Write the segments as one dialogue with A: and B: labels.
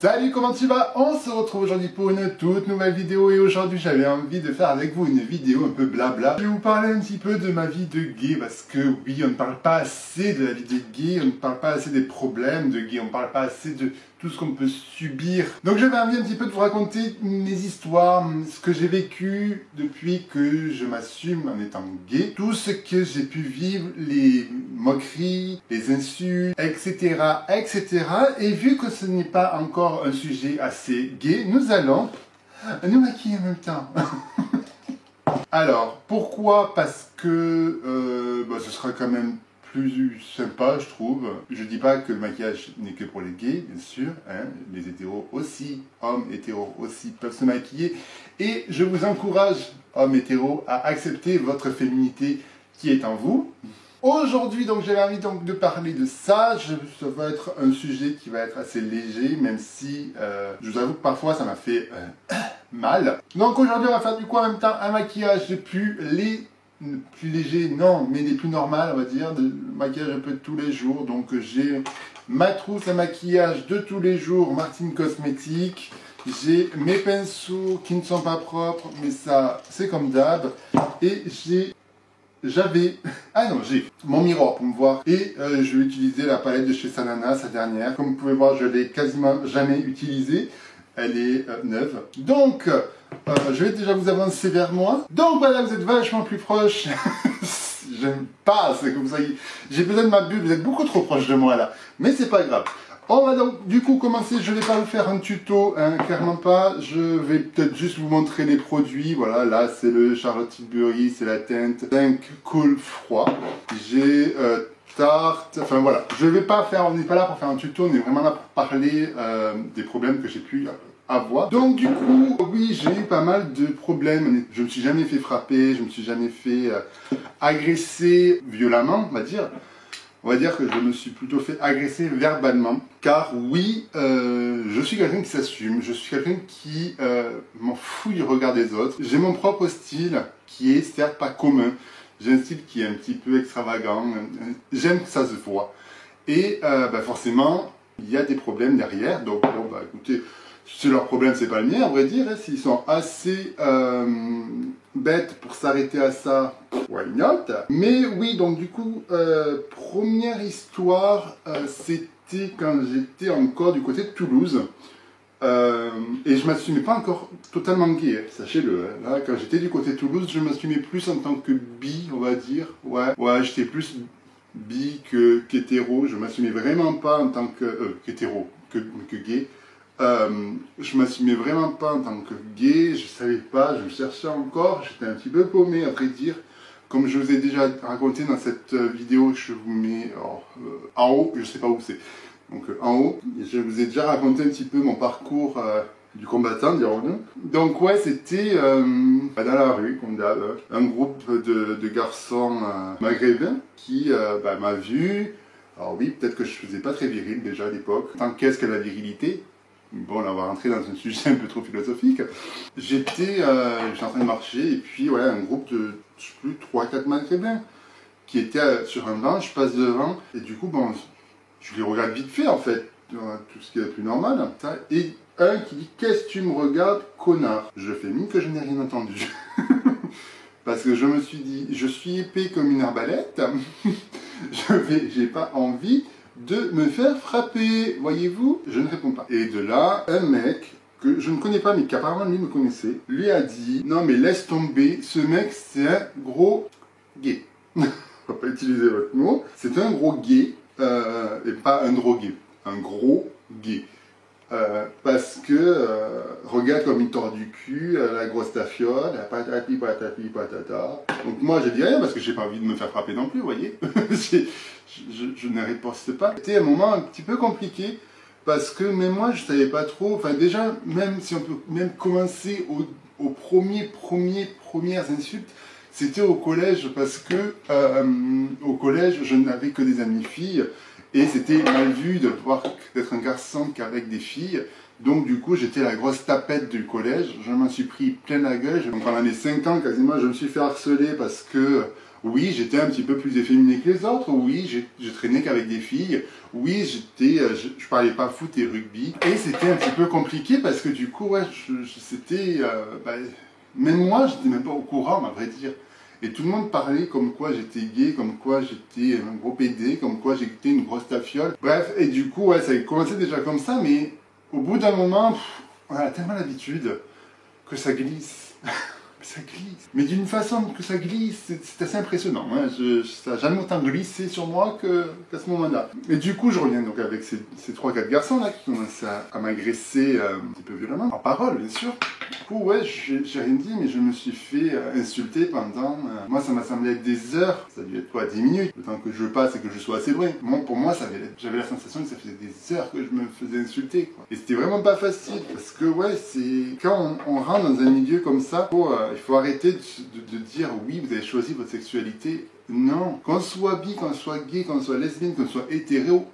A: Salut, comment tu vas? On se retrouve aujourd'hui pour une toute nouvelle vidéo et aujourd'hui j'avais envie de faire avec vous une vidéo un peu blabla. Je vais vous parler un petit peu de ma vie de gay parce que oui, on ne parle pas assez de la vie de gay, on ne parle pas assez des problèmes de gay, on ne parle pas assez de tout ce qu'on peut subir. Donc j'avais envie un petit peu de vous raconter mes histoires, ce que j'ai vécu depuis que je m'assume en étant gay, tout ce que j'ai pu vivre, les moqueries, les insultes, etc., etc. Et vu que ce n'est pas encore un sujet assez gay, nous allons nous maquiller en même temps. Alors, pourquoi? Parce que ce sera quand même plus sympa, je trouve. Je dis pas que le maquillage n'est que pour les gays, bien sûr. Hein. Les hétéros aussi, hommes hétéros aussi peuvent se maquiller. Et je vous encourage, hommes hétéros, à accepter votre féminité qui est en vous. Aujourd'hui, donc, j'avais envie donc de parler de ça. Ça va être un sujet qui va être assez léger, même si je vous avoue que parfois ça m'a fait mal. Donc aujourd'hui, on va faire du coup en même temps un maquillage des plus léger, non, mais des plus normales, on va dire, de maquillage un peu de tous les jours. Donc j'ai ma trousse à maquillage de tous les jours, Martine Cosmétiques. J'ai mes pinceaux qui ne sont pas propres, mais ça, c'est comme d'hab. Et j'ai mon miroir pour me voir et je vais utiliser la palette de chez Sanana, sa dernière. Comme vous pouvez voir, je l'ai quasiment jamais utilisée. Elle est neuve. Donc, je vais déjà vous avancer vers moi. Donc voilà, vous êtes vachement plus proche. J'aime pas, c'est que vous soyez... J'ai besoin de ma bulle, vous êtes beaucoup trop proche de moi là. Mais c'est pas grave. On va donc du coup commencer, je ne vais pas vous faire un tuto, hein, clairement pas, je vais peut-être juste vous montrer les produits, voilà, là c'est le Charlotte Tilbury, c'est la teinte 5 Cool Froid, j'ai Tarte, enfin voilà, je vais pas faire, on n'est pas là pour faire un tuto, on est vraiment là pour parler des problèmes que j'ai pu avoir. Donc du coup, oui, j'ai eu pas mal de problèmes, je me suis jamais fait frapper, je me suis jamais fait agresser violemment, on va dire. On va dire que je me suis plutôt fait agresser verbalement, car oui, je suis quelqu'un qui s'assume, je suis quelqu'un qui m'en fout du regard des autres. J'ai mon propre style, qui est certes pas commun, j'ai un style qui est un petit peu extravagant, j'aime que ça se voit. Et forcément, il y a des problèmes derrière, donc bon, écoutez, c'est leur problème, c'est pas le mien, à vrai dire, hein, s'ils sont assez bêtes pour s'arrêter à ça, why not? Mais oui, donc du coup, première histoire, c'était quand j'étais encore du côté de Toulouse. Et je m'assumais pas encore totalement gay, hein, sachez-le. Hein. Là, quand j'étais du côté de Toulouse, je m'assumais plus en tant que bi, on va dire. Ouais, j'étais plus bi qu'hétéro. Je m'assumais vraiment pas en tant qu'hétéro, que gay. Je m'assumais vraiment pas en tant que gay, je savais pas, je cherchais encore, j'étais un petit peu paumé à vrai dire. Comme je vous ai déjà raconté dans cette vidéo, je vous mets en haut, je sais pas où c'est. Donc en haut, je vous ai déjà raconté un petit peu mon parcours du combattant, dirons-nous. Donc ouais, c'était dans la rue, comme d'hab, un groupe de garçons maghrébins qui m'a vu. Alors oui, peut-être que je faisais pas très viril déjà à l'époque. Tant qu'est-ce que la virilité? Bon, là, on va rentrer dans un sujet un peu trop philosophique. J'étais en train de marcher, et puis, ouais, un groupe de, je sais plus, 3-4 maghrébins qui étaient sur un banc, je passe devant, et du coup, bon, je les regarde vite fait, en fait, tout ce qui est le plus normal, et un qui dit « Qu'est-ce que tu me regardes, connard ?» Je fais mine que je n'ai rien entendu. Parce que je me suis dit, je suis épais comme une arbalète, j'ai pas envie de me faire frapper, voyez-vous? Je ne réponds pas. Et de là, un mec que je ne connais pas, mais qu'apparemment lui me connaissait, lui a dit, non mais laisse tomber, ce mec c'est un gros gay. On va pas utiliser votre mot. C'est un gros gay, et pas un drogué, un gros gay. Parce que, regarde comme il tord du cul, la grosse tafiole, la patati patati patata. Donc moi je dis rien parce que j'ai pas envie de me faire frapper non plus, vous voyez. je ne riposte pas. C'était un moment un petit peu compliqué parce que même moi je savais pas trop, enfin déjà, même si on peut même commencer aux premières insultes, c'était au collège parce que au collège je n'avais que des amis filles. Et c'était mal vu d'être un garçon qu'avec des filles. Donc du coup, j'étais la grosse tapette du collège. Je m'en suis pris plein la gueule. Donc pendant les 5 ans, quasiment, je me suis fait harceler parce que Oui, j'étais un petit peu plus efféminé que les autres. Oui, je traînais qu'avec des filles. Oui, je parlais pas foot et rugby. Et c'était un petit peu compliqué parce que du coup, ouais, c'était... même moi, j'étais même pas au courant, à vrai dire. Et tout le monde parlait comme quoi j'étais gay, comme quoi j'étais un gros PD, comme quoi j'étais une grosse tafiole. Bref, et du coup, ouais, ça a commencé déjà comme ça, mais au bout d'un moment, on a tellement l'habitude que ça glisse. Ça glisse. Mais d'une façon que ça glisse, c'est assez impressionnant. Hein. Ça n'a jamais autant glissé sur moi qu'à ce moment-là. Et du coup, je reviens donc avec ces 3-4 garçons-là qui commencent à m'agresser un petit peu violemment. En parole, bien sûr. Du coup, ouais, j'ai rien dit, mais je me suis fait insulter pendant... moi, ça m'a semblé être des heures. Ça a dû être quoi, 10 minutes. Le temps que je passe et que je sois assez loin. Pour moi, j'avais la sensation que ça faisait des heures que je me faisais insulter. Quoi. Et c'était vraiment pas facile. Parce que, ouais, c'est... Quand on rentre dans un milieu comme ça, il faut arrêter de dire oui, vous avez choisi votre sexualité. Non. Qu'on soit bi, qu'on soit gay, qu'on soit lesbienne, qu'on soit hétéro,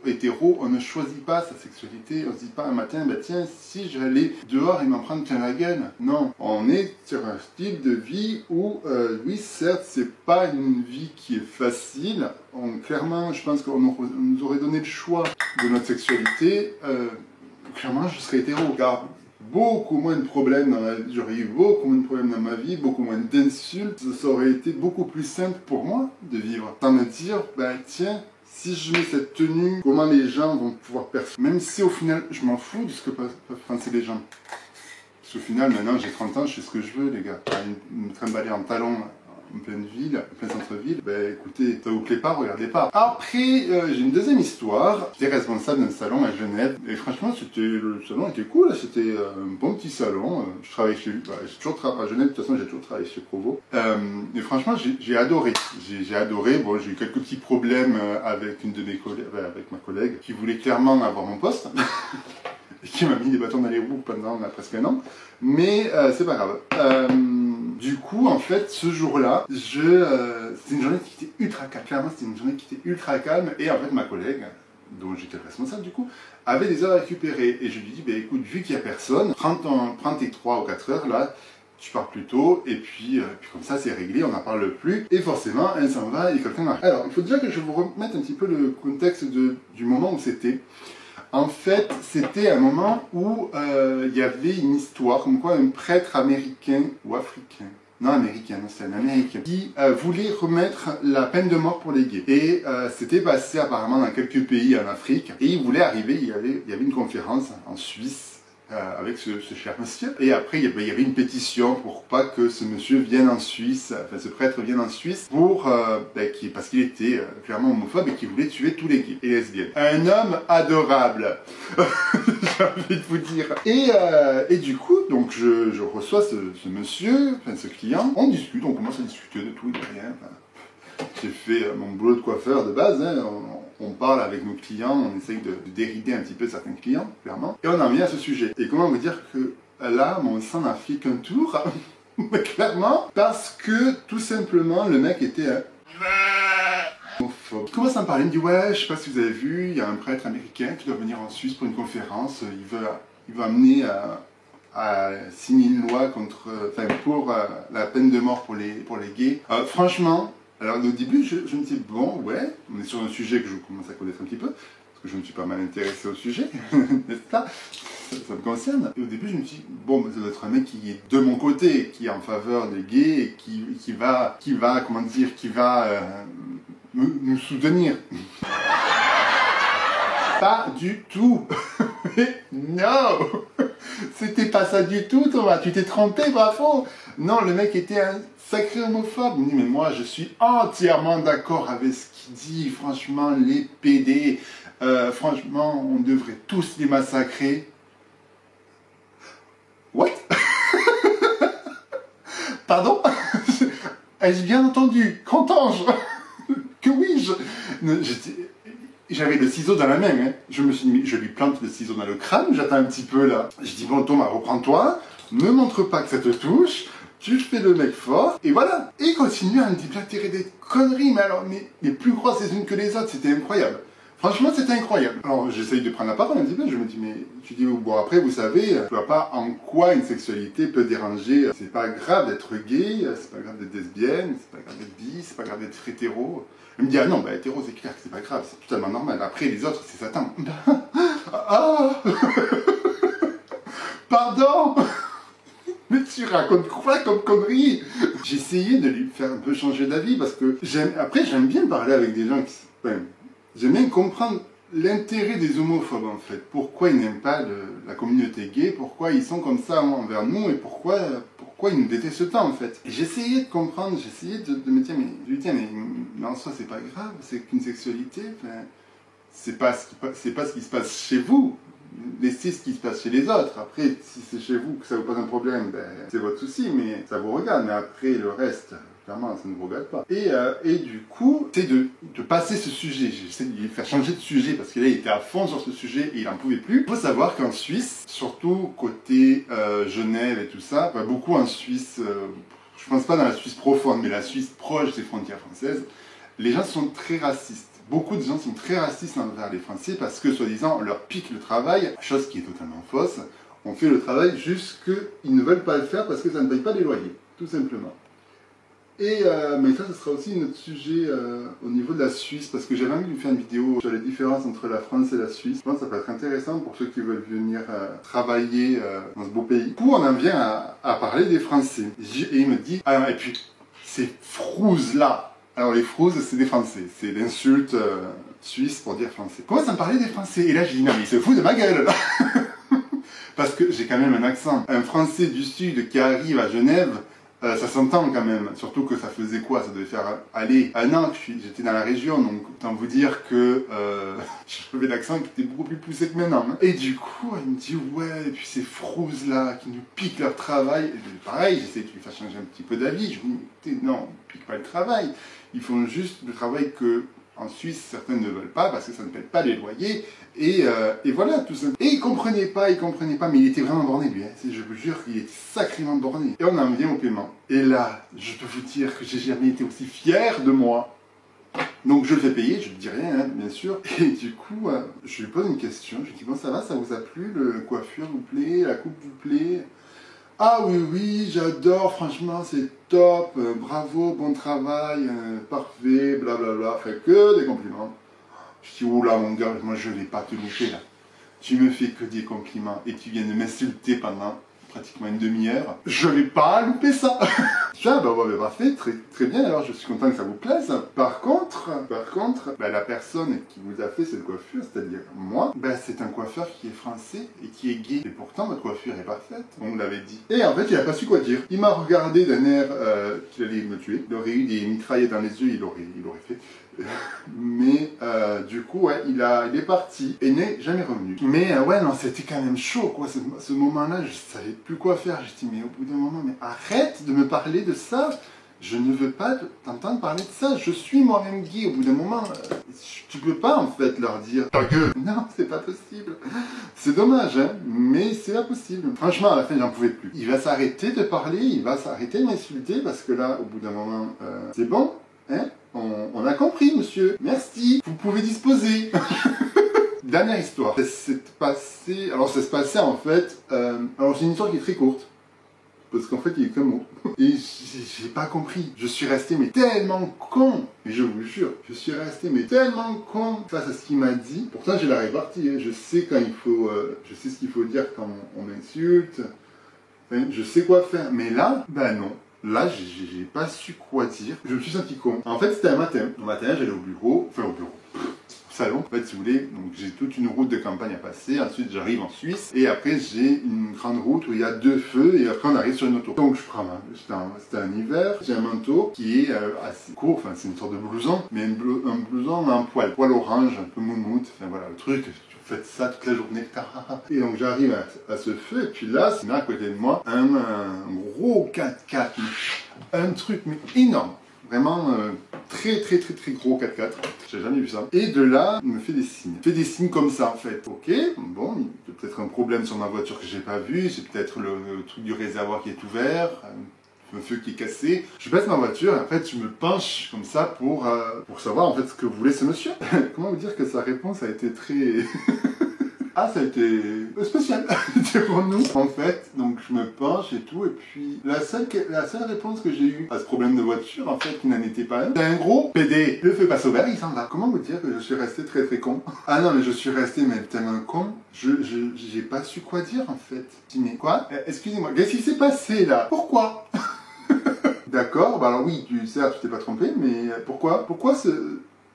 A: on ne choisit pas sa sexualité. On se dit pas un matin, bah tiens, si j'allais dehors et m'en prendre plein la gueule. Non. On est sur un style de vie où, oui, certes, c'est pas une vie qui est facile. Clairement, je pense qu'on nous aurait donné le choix de notre sexualité. Clairement, je serais hétéro. Car beaucoup moins de problèmes j'aurais eu beaucoup moins de problèmes dans ma vie, beaucoup moins d'insultes. Ça aurait été beaucoup plus simple pour moi de vivre. Sans me dire, bah tiens, si je mets cette tenue, comment les gens vont pouvoir percevoir. Même si au final, je m'en fous de ce que peuvent penser les gens. Parce qu'au final, maintenant j'ai 30 ans, je fais ce que je veux, les gars. Me trimballer en talons en pleine ville, en plein centre-ville, ben écoutez, ça vous plaît pas, regardez pas. Après, j'ai une deuxième histoire. J'étais responsable d'un salon à Genève, et franchement, le salon était cool, c'était un bon petit salon. Je travaillais chez lui, à Genève, de toute façon, j'ai toujours travaillé chez Provo. Et franchement, j'ai adoré. J'ai adoré, bon, j'ai eu quelques petits problèmes avec une de mes collègues, avec ma collègue, qui voulait clairement avoir mon poste. Et qui m'a mis des bâtons dans les roues pendant presque un an. Mais c'est pas grave. Du coup, en fait, ce jour-là, c'était une journée qui était ultra calme. Clairement, c'était une journée qui était ultra calme. Et en fait, ma collègue, dont j'étais le responsable du coup, avait des heures à récupérer. Et je lui dis, bah, écoute, vu qu'il n'y a personne, prends tes 3 ou 4 heures là, tu pars plus tôt, et puis comme ça c'est réglé, on n'en parle plus. Et forcément, elle s'en va et quelqu'un arrive. Alors, il faut déjà que je vous remette un petit peu le contexte du moment où c'était. En fait, c'était un moment où il y avait une histoire, comme quoi un prêtre américain, ou africain, non américain, non c'est un américain, qui voulait remettre la peine de mort pour les gays. Et c'était passé apparemment dans quelques pays en Afrique, et il voulait arriver, il y avait une conférence en Suisse, avec ce cher monsieur. Et après, il y avait une pétition pour pas que ce monsieur vienne en Suisse, enfin ce prêtre vienne en Suisse, parce qu'il était clairement homophobe et qu'il voulait tuer tous les gays et lesbiennes. Un homme adorable, j'ai envie de vous dire. Et du coup, donc je reçois ce monsieur, enfin ce client, on discute, on commence à discuter de tout et de rien. J'ai fait mon boulot de coiffeur de base, hein, on parle avec nos clients, on essaye de dérider un petit peu certains clients, clairement, et on en vient à ce sujet. Et comment vous dire que là, mon sang n'a fait qu'un tour, clairement, parce que tout simplement, le mec était homophobe. Il commence à me parler, il me dit, ouais, je sais pas si vous avez vu, il y a un prêtre américain qui doit venir en Suisse pour une conférence, il veut amener à signer une loi pour la peine de mort pour les gays. Franchement, alors au début, je me dis, bon, ouais, on est sur un sujet que je commence à connaître un petit peu, parce que je me suis pas mal intéressé au sujet, n'est-ce pas? Ça me concerne. Et au début, je me suis dit, bon, ça doit être un mec qui est de mon côté, qui est en faveur des gays, et qui va me soutenir. Pas du tout. Non. C'était pas ça du tout, Thomas. Tu t'es trompé, bravo. Non, le mec était un sacré homophobe. Il me dit, mais moi, je suis entièrement d'accord avec ce qu'il dit. Franchement, les PD, franchement, on devrait tous les massacrer. What? Pardon? Ai-je bien entendu? Qu'entends-je? Que oui, j'avais le ciseau dans la main, hein. Je me suis mis, je lui plante le ciseau dans le crâne, j'attends un petit peu là. Je dis, bon Thomas, reprends-toi, ne montre pas que ça te touche, tu fais le mec fort, et voilà. Et il continue à me déblatérer des conneries, mais alors, mais les plus grosses les unes que les autres, c'était incroyable. Franchement, c'était incroyable. Alors, j'essaye de prendre la parole un petit peu, je me dis, mais tu dis, bon, après, vous savez, je vois pas en quoi une sexualité peut déranger. C'est pas grave d'être gay, c'est pas grave d'être lesbienne, c'est pas grave d'être bi, c'est pas grave d'être hétéro. Elle me dit, ah non, bah, hétéro, c'est clair que c'est pas grave, c'est totalement normal. Après, les autres, c'est Satan. Ah pardon. Mais tu racontes quoi comme connerie? J'ai essayé de lui faire un peu changer d'avis parce que j'aime bien parler avec des gens qui... Enfin, j'aime bien comprendre l'intérêt des homophobes en fait. Pourquoi ils n'aiment pas la communauté gay, pourquoi ils sont comme ça envers nous et pourquoi ils nous détestent tant en fait. J'ai essayé de comprendre, j'ai essayé de me dire, mais je lui dis, mais en soi c'est pas grave, c'est qu'une sexualité, enfin, c'est pas ce qui se passe chez vous. Laissez ce qui se passe chez les autres. Après, si c'est chez vous que ça vous pose un problème, ben, c'est votre souci, mais ça vous regarde. Mais après, le reste, clairement, ça ne vous regarde pas. Et du coup, c'est de passer ce sujet. J'essaie de lui faire changer de sujet parce que là, il était à fond sur ce sujet et il n'en pouvait plus. Il faut savoir qu'en Suisse, surtout côté Genève et tout ça, pas beaucoup en Suisse, je pense pas dans la Suisse profonde, mais la Suisse proche des frontières françaises, les gens sont très racistes. Beaucoup de gens sont très racistes envers les Français parce que, soi-disant, on leur pique le travail, chose qui est totalement fausse. On fait le travail juste qu'ils ne veulent pas le faire parce que ça ne paye pas les loyers, tout simplement. Mais ça, ce sera aussi notre sujet au niveau de la Suisse, parce que j'avais envie de vous faire une vidéo sur les différences entre la France et la Suisse. Je pense que ça peut être intéressant pour ceux qui veulent venir travailler dans ce beau pays. Du coup, on en vient à parler des Français. Et il me dit, ah, et puis, ces frouses-là. Alors les frouses, c'est des Français, c'est l'insulte suisse pour dire français. Comment ça me parlait des Français? Et là j'ai dit non mais il se fout de ma gueule. Parce que j'ai quand même un accent. Un Français du Sud qui arrive à Genève, ça s'entend quand même. Surtout que ça faisait quoi? Ça devait faire aller un an que j'étais dans la région, donc autant vous dire que j'avais l'accent qui était beaucoup plus poussé que maintenant. Hein. Et du coup, elle me dit ouais, et puis ces frouses là qui nous piquent leur travail. Et pareil, j'essaie de lui faire changer un petit peu d'avis. Je lui dis non, ils piquent pas le travail. Ils font juste le travail que en Suisse certains ne veulent pas parce que ça ne paye pas les loyers et voilà tout ça. Et il comprenait pas, mais il était vraiment borné lui. Hein. Je vous jure qu'il était sacrément borné. Et on en vient au paiement. Et là, je peux vous dire que j'ai jamais été aussi fier de moi. Donc je le fais payer, je ne dis rien, hein, bien sûr. Et du coup, je lui pose une question. Je lui dis bon ça va, ça vous a plu, le coiffure vous plaît, la coupe vous plaît? Ah oui, j'adore, franchement, c'est top, bravo, bon travail, parfait, blablabla, fait que des compliments. Je dis, oula mon gars, moi je vais pas te louper là. Tu me fais que des compliments et tu viens de m'insulter pendant pratiquement une demi-heure. Je vais pas louper ça. Ah bah ouais, parfait, très bien, alors je suis content que ça vous plaise. Par contre, bah, la personne qui vous a fait cette coiffure, c'est-à-dire moi, bah, c'est un coiffeur qui est français et qui est gay. Et pourtant, votre coiffure est parfaite, on me l'avait dit. Et en fait, il a pas su quoi dire. Il m'a regardé d'un air qu'il allait me tuer. Il aurait eu des mitraillettes dans les yeux, il aurait fait. Mais du coup, ouais, il est parti et n'est jamais revenu. Mais ouais, non, c'était quand même chaud, quoi. Ce moment-là, je savais plus quoi faire. J'ai dit, mais au bout d'un moment, mais arrête de me parler de ça. Je ne veux pas t'entendre parler de ça. Je suis moi-même gay. Au bout d'un moment, tu peux pas en fait leur dire ta gueule. Non, c'est pas possible. C'est dommage, hein, mais c'est pas possible. Franchement, à la fin, j'en pouvais plus. Il va s'arrêter de parler, il va s'arrêter de m'insulter parce que là, au bout d'un moment, c'est bon, hein. On a compris, monsieur. Merci. Vous pouvez disposer. Dernière histoire. Ça se passait en fait... alors, c'est une histoire qui est très courte. Parce qu'en fait, il est qu'un mot. Et j'ai pas compris. Je suis resté mais tellement con. Et je vous jure, je suis resté mais tellement con face à ce qu'il m'a dit. Pourtant, j'ai la répartie. Hein. Je sais quand il faut... je sais ce qu'il faut dire quand on m'insulte. Enfin, je sais quoi faire. Mais là, ben non. Là, j'ai pas su quoi dire. Je me suis senti con. En fait, c'était un matin. Un matin, j'allais au bureau. Enfin, au bureau. Salon. En fait, si vous voulez, donc j'ai toute une route de campagne à passer. Ensuite, j'arrive en Suisse. Et après, j'ai une grande route où il y a 2 feux. Et après, on arrive sur une auto. Donc, je prends c'était un hiver. J'ai un manteau qui est assez court. Enfin, c'est une sorte de blouson. Mais un blouson en poil. Poil orange, un peu moumoute. Enfin, voilà, le truc. Faites ça toute la journée. Et donc j'arrive à ce feu, et puis là, c'est là à côté de moi, un gros 4x4, un truc mais énorme, vraiment très gros 4x4, j'ai jamais vu ça. Et de là, il me fait des signes comme ça en fait. Ok, bon, il y a peut-être un problème sur ma voiture que j'ai pas vu, j'ai peut-être le truc du réservoir qui est ouvert, un feu qui est cassé. Je baisse ma voiture et en fait je me penche comme ça pour savoir en fait ce que voulait ce monsieur. Comment vous dire que sa réponse a été très... Ah, ça a été spécial pour nous, en fait. Donc, je me penche et tout, et puis la seule réponse que j'ai eue à ce problème de voiture, en fait, qui n'en était pas un, c'est un gros PD. Le feu passe au vert, il s'en va. Comment vous dire que je suis resté très très con? Ah non, mais je suis resté mais tellement con, j'ai pas su quoi dire, en fait. Je dis, mais quoi? Excusez-moi, qu'est-ce qui s'est passé, là? Pourquoi? D'accord, bah alors oui, certes, tu t'es pas trompé, mais pourquoi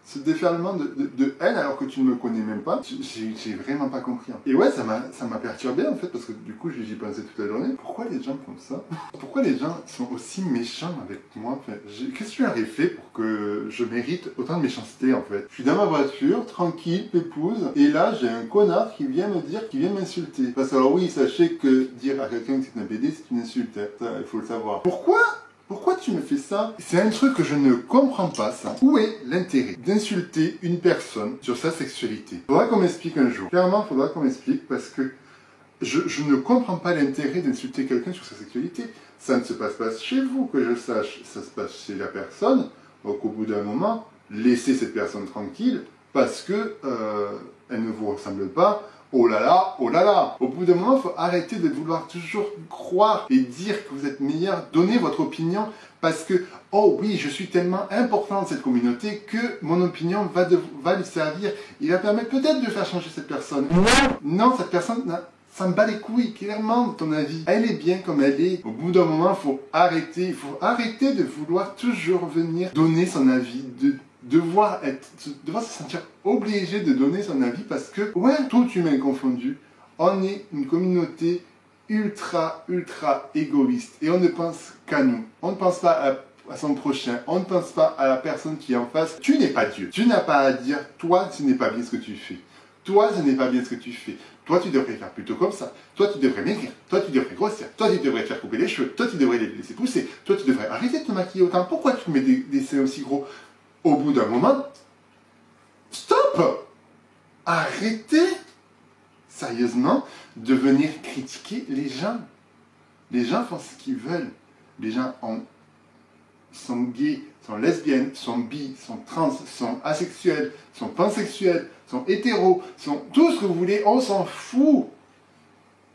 A: ce déferlement de haine alors que tu ne me connais même pas, j'ai vraiment pas compris. Et ouais, ça m'a perturbé en fait, parce que du coup j'y pensais toute la journée. Pourquoi les gens font ça? Pourquoi les gens sont aussi méchants avec moi en fait? Qu'est-ce que je leur ai fait pour que je mérite autant de méchanceté en fait? Je suis dans ma voiture, tranquille, pépouse, et là j'ai un connard qui vient me dire, qui vient m'insulter. Parce que alors oui, sachez que dire à quelqu'un que c'est un PD, c'est une insulte, ça, il faut le savoir. Pourquoi tu me fais ça? C'est un truc que je ne comprends pas, ça. Où est l'intérêt d'insulter une personne sur sa sexualité? Faudra qu'on m'explique un jour. Clairement, faudra qu'on m'explique parce que je ne comprends pas l'intérêt d'insulter quelqu'un sur sa sexualité. Ça ne se passe pas chez vous, que je sache. Ça se passe chez la personne. Donc au bout d'un moment, laissez cette personne tranquille parce que elle ne vous ressemble pas. Oh là là, oh là là. Au bout d'un moment, il faut arrêter de vouloir toujours croire et dire que vous êtes meilleur. Donnez votre opinion parce que, oh oui, je suis tellement important dans cette communauté que mon opinion va lui servir. Il va permettre peut-être de faire changer cette personne. Non, cette personne, ça me bat les couilles, clairement, ton avis. Elle est bien comme elle est. Au bout d'un moment, il faut arrêter de vouloir toujours venir donner son avis, devoir se sentir obligé de donner son avis parce que, ouais, tout humain confondu, on est une communauté ultra égoïste et on ne pense qu'à nous. On ne pense pas à son prochain, on ne pense pas à la personne qui est en face. Tu n'es pas Dieu. Tu n'as pas à dire, toi, ce n'est pas bien ce que tu fais. Toi, ce n'est pas bien ce que tu fais. Toi, tu devrais faire plutôt comme ça. Toi, tu devrais maigrir. Toi, tu devrais grossir. Toi, tu devrais faire couper les cheveux. Toi, tu devrais les laisser pousser. Toi, tu devrais arrêter de te maquiller autant. Pourquoi tu mets des seins aussi gros? Au bout d'un moment, stop! Arrêtez, sérieusement, de venir critiquer les gens. Les gens font ce qu'ils veulent. Les gens sont gays, sont lesbiennes, sont bi, sont trans, sont asexuels, sont pansexuels, sont hétéros, sont tout ce que vous voulez, on s'en fout.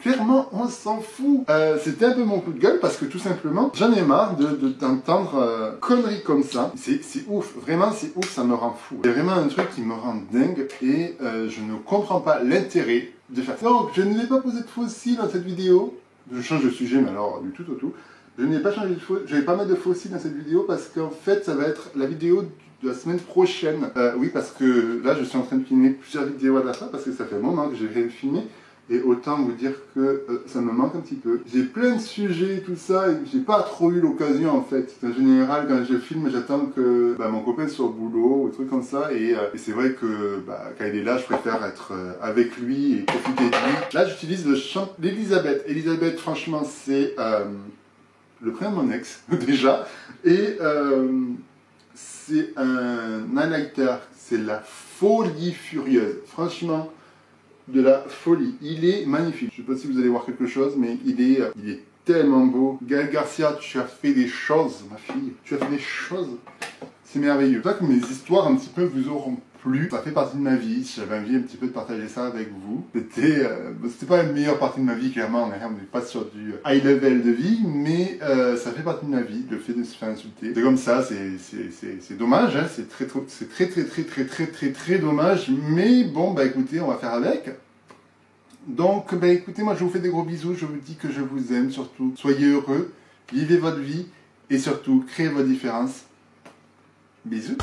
A: Clairement, on s'en fout. C'était un peu mon coup de gueule parce que tout simplement, j'en ai marre d'entendre conneries comme ça. C'est ouf, vraiment c'est ouf, ça me rend fou. C'est vraiment un truc qui me rend dingue et je ne comprends pas l'intérêt de faire ça. Donc, je ne vais pas poser de faux cils dans cette vidéo. Je change de sujet, mais alors du tout au tout. Je n'ai pas changé de faux, je vais pas mettre de faux cils dans cette vidéo parce qu'en fait, ça va être la vidéo de la semaine prochaine. Oui, parce que là, je suis en train de filmer plusieurs vidéos à la fois parce que ça fait un moment que j'ai rien filmé. Et autant vous dire que ça me manque un petit peu. J'ai plein de sujets, tout ça, et j'ai pas trop eu l'occasion en fait. En général, quand je filme, j'attends que mon copain soit au boulot, ou trucs comme ça. Et c'est vrai que quand il est là, je préfère être avec lui et profiter de lui. Là, j'utilise le chant d'Elisabeth. Elisabeth, franchement, c'est le prénom de mon ex, déjà. Et c'est un highlighter. C'est la folie furieuse. Franchement, de la folie. Il est magnifique. Je ne sais pas si vous allez voir quelque chose, mais il est tellement beau. Gaël Garcia, tu as fait des choses, ma fille. Tu as fait des choses. C'est merveilleux. C'est vrai que mes histoires un petit peu vous auront plu. Ça fait partie de ma vie. J'avais envie un petit peu de partager ça avec vous. C'était pas la meilleure partie de ma vie, clairement. On n'est pas sur du high level de vie, mais ça fait partie de ma vie, le fait de se faire insulter. C'est comme ça, c'est dommage, hein. C'est très dommage. Mais bon, écoutez, on va faire avec. Donc, écoutez, moi je vous fais des gros bisous. Je vous dis que je vous aime surtout. Soyez heureux, vivez votre vie et surtout, créez vos différences. Bisous.